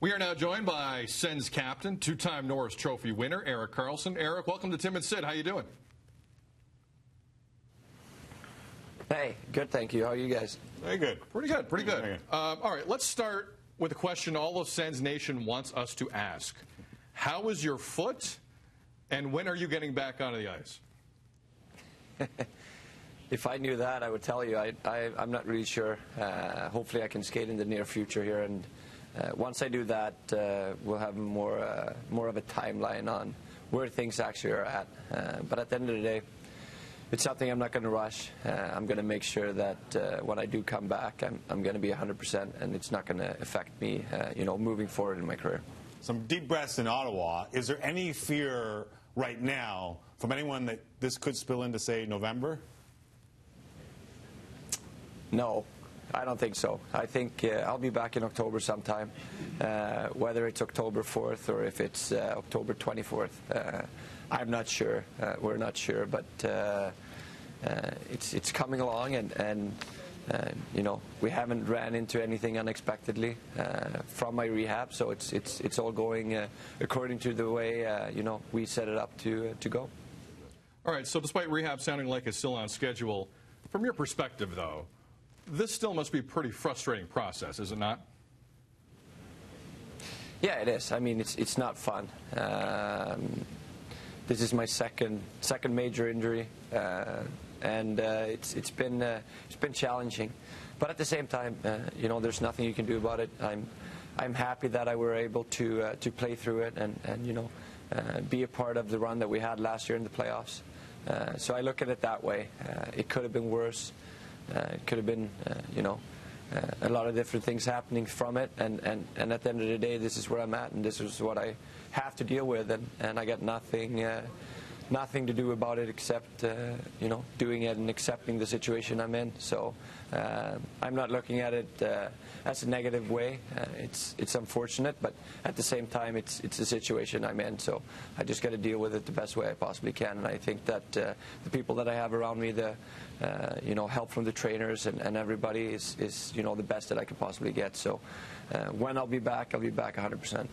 We are now joined by Sens captain, two-time Norris Trophy winner, Erik Karlsson. Erik, welcome to Tim and Sid. How you doing? Hey, good, thank you. How are you guys? Very good. Pretty good, pretty good. All right, let's start with a question all of Sens Nation wants us to ask. How is your foot, and when are you getting back onto the ice? If I knew that, I would tell you. I'm not really sure. Hopefully I can skate in the near future here, and once I do that, we'll have more of a timeline on where things actually are at. But at the end of the day, it's something I'm not going to rush. I'm going to make sure that when I do come back, I'm going to be 100%, and it's not going to affect me, moving forward in my career. Some deep breaths in Ottawa. Is there any fear right now from anyone that this could spill into, say, November? No, I don't think so. I think I'll be back in October sometime, whether it's October 4th or if it's October 24th. I'm not sure. We're not sure, but it's coming along, and we haven't ran into anything unexpectedly from my rehab, so it's all going according to the way we set it up to go. All right. So despite rehab sounding like it's still on schedule, from your perspective, though, this still must be a pretty frustrating process, is it not? Yeah, it is. I mean, it's not fun. This is my second major injury, and it's been challenging. But at the same time, there's nothing you can do about it. I'm happy that I were able to play through it and be a part of the run that we had last year in the playoffs. So I look at it that way. It could have been worse. It could have been, a lot of different things happening from it, and at the end of the day, this is where I'm at, and this is what I have to deal with, and I got nothing to do about it except doing it and accepting the situation I'm in. So I'm not looking at it as a negative way. It's unfortunate, but at the same time, it's a situation I'm in. So I just got to deal with it the best way I possibly can. And I think that the people that I have around me, the help from the trainers and everybody is the best that I could possibly get. So when I'll be back 100%.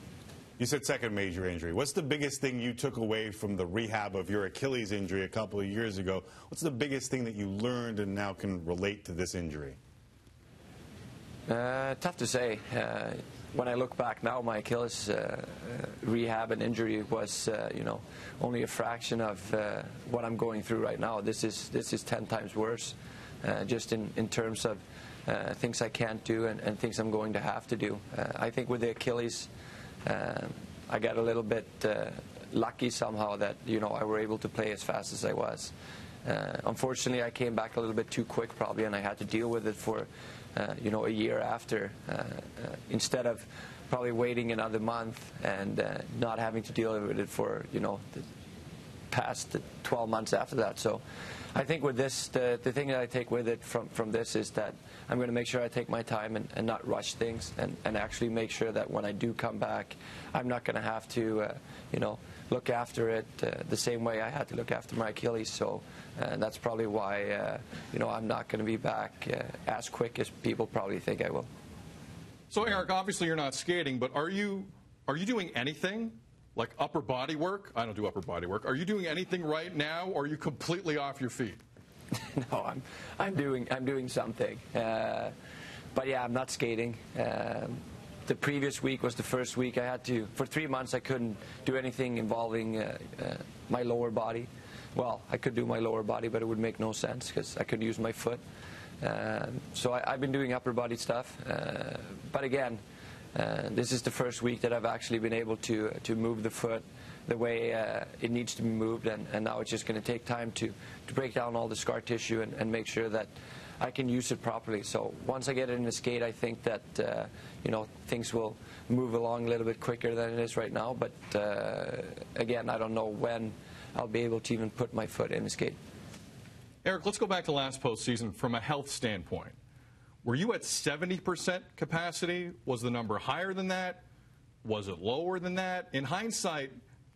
You said second major injury. What's the biggest thing you took away from the rehab of your Achilles injury a couple of years ago? What's the biggest thing that you learned and now can relate to this injury? Tough to say. When I look back now, my Achilles rehab and injury was, only a fraction of what I'm going through right now. This is 10 times worse, just in terms of things I can't do and things I'm going to have to do. I think with the Achilles, I got a little bit lucky somehow that I were able to play as fast as I was. Unfortunately, I came back a little bit too quick probably, and I had to deal with it for a year after, instead of probably waiting another month and not having to deal with it for the past 12 months after that. So I think with this, the thing that I take with it from this is that I'm going to make sure I take my time and not rush things, and actually make sure that when I do come back, I'm not going to have to look after it the same way I had to look after my Achilles. So that's probably why I'm not going to be back as quick as people probably think I will. So Erik, obviously you're not skating, but are you doing anything? Like upper body work? I don't do upper body work. Are you doing anything right now, or are you completely off your feet? No, I'm doing something. But yeah, I'm not skating. The previous week was the first week I had to. For 3 months, I couldn't do anything involving my lower body. Well, I could do my lower body, but it would make no sense because I could use my foot. So I've been doing upper body stuff. But again, this is the first week that I've actually been able to move the foot the way it needs to be moved, and now it's just going to take time to break down all the scar tissue and make sure that I can use it properly. So once I get it in the skate, I think that things will move along a little bit quicker than it is right now. But again, I don't know when I'll be able to even put my foot in the skate. Erik, let's go back to last postseason from a health standpoint. Were you at 70% capacity? Was the number higher than that? Was it lower than that? In hindsight,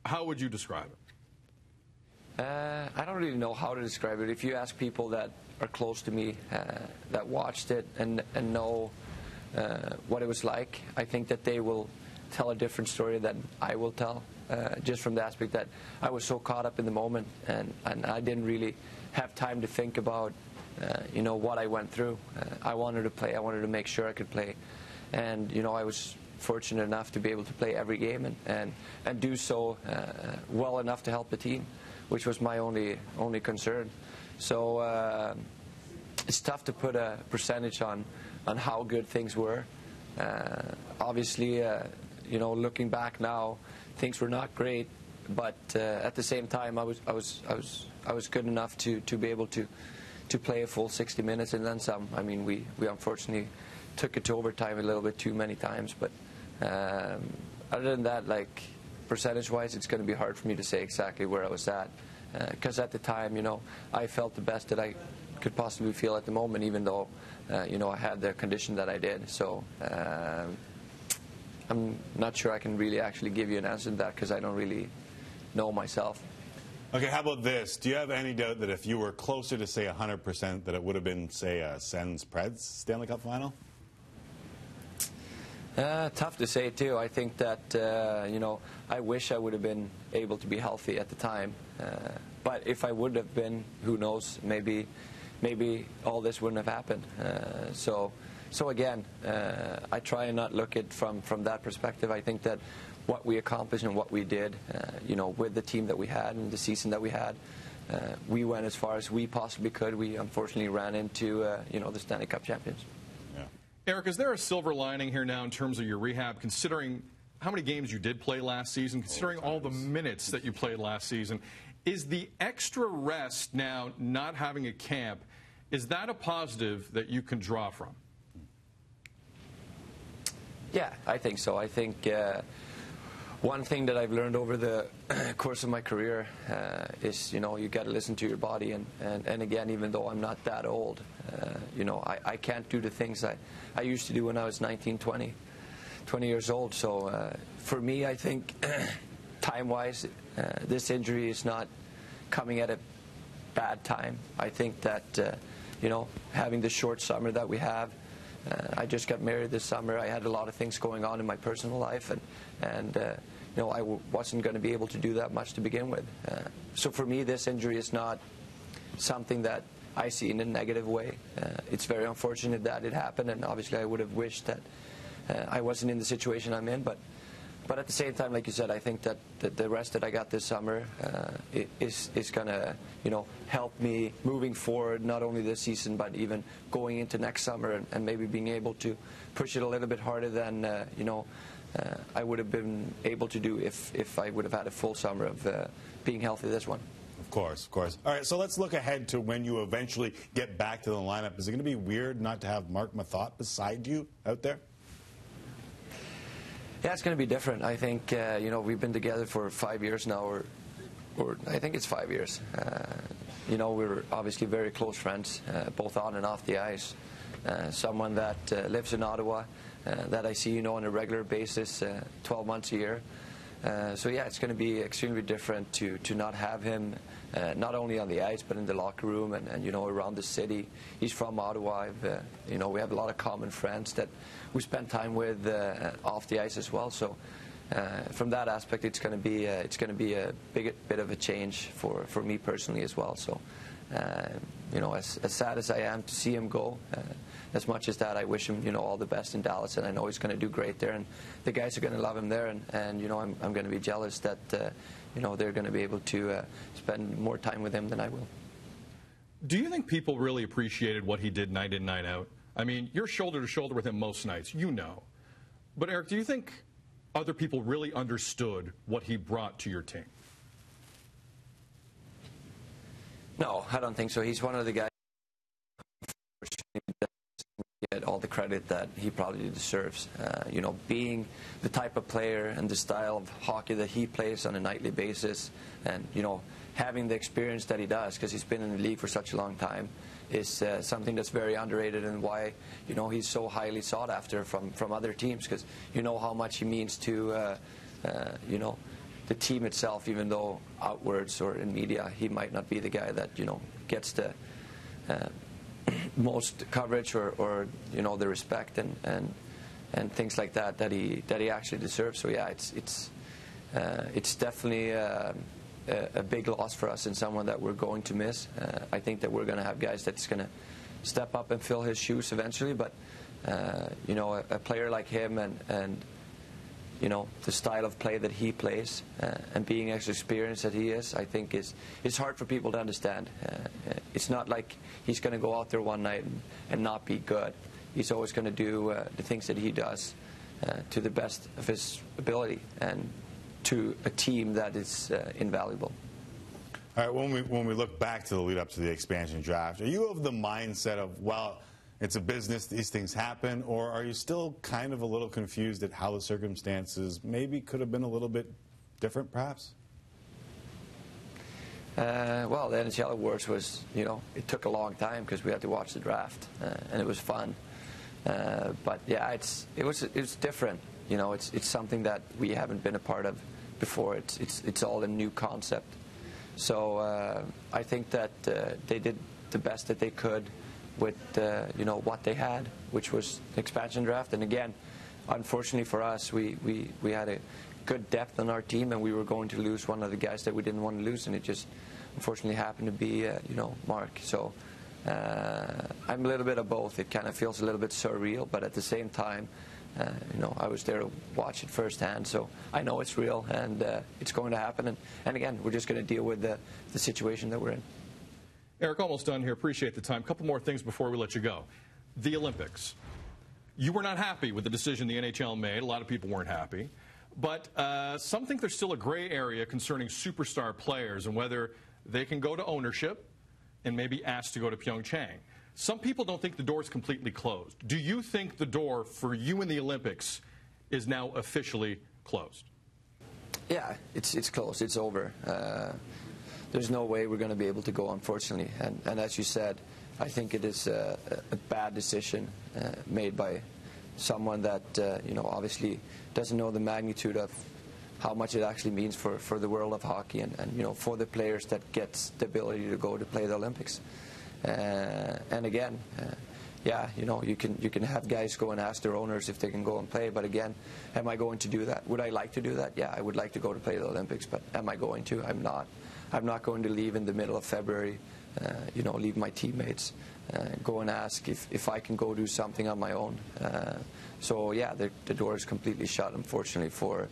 how would you describe it? I don't really know how to describe it. If you ask people that are close to me, that watched it and know what it was like, I think that they will tell a different story than I will tell, just from the aspect that I was so caught up in the moment, and I didn't really have time to think about what I went through. I wanted to play. I wanted to make sure I could play, and I was fortunate enough to be able to play every game and do so well enough to help the team, which was my only concern. So it's tough to put a percentage on how good things were. Obviously, looking back now, things were not great, but at the same time, I was good enough to be able to play a full 60 minutes and then some. I mean, we unfortunately took it to overtime a little bit too many times, but other than that, like, percentage-wise, it's going to be hard for me to say exactly where I was at, because at the time, I felt the best that I could possibly feel at the moment, even though I had the condition that I did. So I'm not sure I can really actually give you an answer to that, because I don't really know myself. Okay, how about this? Do you have any doubt that if you were closer to, say, 100%, that it would have been, say, a Sens-Preds Stanley Cup final? Tough to say, too. I think that, I wish I would have been able to be healthy at the time. But if I would have been, who knows, maybe all this wouldn't have happened. So again, I try and not look at it from that perspective. I think that what we accomplished and what we did, with the team that we had and the season that we had, we went as far as we possibly could. We unfortunately ran into, the Stanley Cup champions. Yeah. Erik, is there a silver lining here now in terms of your rehab, considering how many games you did play last season, considering all the minutes that you played last season? Is the extra rest now, not having a camp, is that a positive that you can draw from? Yeah, I think so. I think one thing that I've learned over the course of my career is, you got to listen to your body. And again, even though I'm not that old, I can't do the things I used to do when I was 19, 20 years old. So for me, I think time-wise, this injury is not coming at a bad time. I think that, having the short summer that we have, I just got married this summer. I had a lot of things going on in my personal life, and I wasn't going to be able to do that much to begin with. So for me, this injury is not something that I see in a negative way. It's very unfortunate that it happened, and obviously I would have wished that I wasn't in the situation I'm in. But at the same time, like you said, I think that the rest that I got this summer is going to, help me moving forward, not only this season, but even going into next summer and maybe being able to push it a little bit harder than, I would have been able to do if I would have had a full summer of being healthy this one. Of course, of course. All right, so let's look ahead to when you eventually get back to the lineup. Is it going to be weird not to have Marc Methot beside you out there? Yeah, it's going to be different. I think, we've been together for 5 years now, or I think it's 5 years. We're obviously very close friends, both on and off the ice. Someone that lives in Ottawa, that I see, on a regular basis, 12 months a year. So, yeah, it's going to be extremely different to not have him, not only on the ice, but in the locker room and around the city. He's from Ottawa. We have a lot of common friends that we spend time with off the ice as well. So from that aspect, it's going to be a bit of a change for me personally as well. So, as sad as I am to see him go, as much as that, I wish him, all the best in Dallas, and I know he's going to do great there, and the guys are going to love him there, and I'm going to be jealous that, they're going to be able to spend more time with him than I will. Do you think people really appreciated what he did night in, night out? I mean, you're shoulder to shoulder with him most nights, But, Erik, do you think other people really understood what he brought to your team? No, I don't think so. He's one of the guys who get all the credit that he probably deserves. Being the type of player and the style of hockey that he plays on a nightly basis, and having the experience that he does, because he's been in the league for such a long time, is something that's very underrated, and why he's so highly sought after from other teams, because how much he means to the team itself, even though outwards or in media he might not be the guy that gets the most coverage or the respect, and and things like that that he actually deserves. So yeah, it's definitely a big loss for us and someone that we're going to miss. I think that we're going to have guys that's going to step up and fill his shoes eventually, but you know, a player like him and you know, the style of play that he plays and being as experienced as he is, I think it's hard for people to understand. It's not like he's going to go out there one night and not be good. He's always going to do the things that he does to the best of his ability and to a team that is invaluable. All right, when we look back to the lead up to the expansion draft, are you of the mindset of, well, it's a business, these things happen, or are you still kind of a little confused at how the circumstances maybe could have been a little bit different, perhaps? Well, the NHL Awards was, you know, it took a long time because we had to watch the draft, and it was fun. But yeah, it was different. You know, it's something that we haven't been a part of before. It's all a new concept. So I think that they did the best that they could with you know, what they had, which was the expansion draft. And again, unfortunately for us, we had a good depth on our team, and we were going to lose one of the guys that we didn't want to lose, and it just unfortunately happened to be you know, Mark. So I'm a little bit of both. It kind of feels a little bit surreal, but at the same time, you know, I was there to watch it firsthand, so I know it's real and it's going to happen. And again, we're just going to deal with the situation that we're in. Erik, almost done here. Appreciate the time. A couple more things before we let you go. The Olympics. You were not happy with the decision the NHL made. A lot of people weren't happy. But some think there's still a gray area concerning superstar players and whether they can go to ownership and maybe ask to go to Pyeongchang. Some people don't think the door is completely closed. Do you think the door for you in the Olympics is now officially closed? Yeah, it's closed. It's over. There's no way we're going to be able to go, unfortunately. And as you said, I think it is a bad decision made by someone that, you know, obviously doesn't know the magnitude of how much it actually means for the world of hockey and, you know, for the players that gets the ability to go to play the Olympics. And again, yeah, you know, you can have guys go and ask their owners if they can go and play, but again, am I going to do that? Would I like to do that? Yeah, I would like to go to play the Olympics, but am I going to? I'm not. I'm not going to leave in the middle of February, you know, leave my teammates, go and ask if I can go do something on my own. So yeah, the door is completely shut, unfortunately, for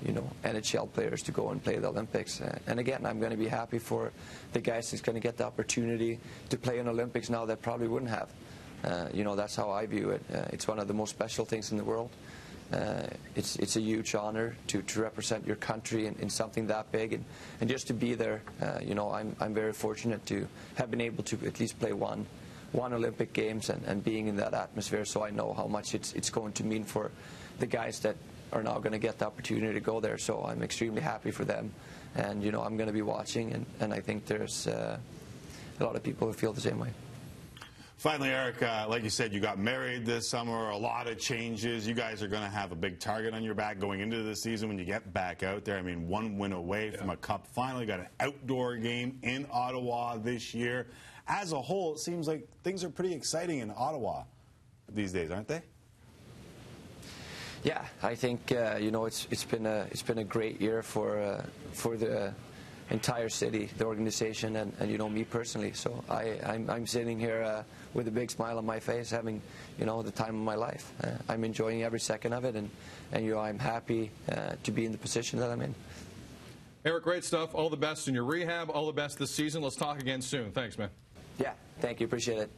you know, NHL players to go and play the Olympics. And again, I'm going to be happy for the guys that's going to get the opportunity to play in Olympics now that probably wouldn't have. You know, that's how I view it. It's one of the most special things in the world. It's a huge honor to represent your country in something that big, and just to be there. You know, I'm very fortunate to have been able to at least play one Olympic Games and being in that atmosphere. So I know how much it's going to mean for the guys that are now going to get the opportunity to go there. So I'm extremely happy for them, and you know, I'm going to be watching, and I think there's a lot of people who feel the same way. Finally, Erik, like you said, you got married this summer, a lot of changes. You guys are going to have a big target on your back going into the season when you get back out there. I mean, one win away from a cup final. You got an outdoor game in Ottawa this year. As a whole, it seems like things are pretty exciting in Ottawa these days, aren't they? Yeah, I think you know, it's been a great year for the entire city, the organization, and you know, me personally. So I'm sitting here with a big smile on my face, having, you know, the time of my life. I'm enjoying every second of it, and you know, I'm happy to be in the position that I'm in. Erik, great stuff. All the best in your rehab. All the best this season. Let's talk again soon. Thanks, man. Yeah, thank you. Appreciate it.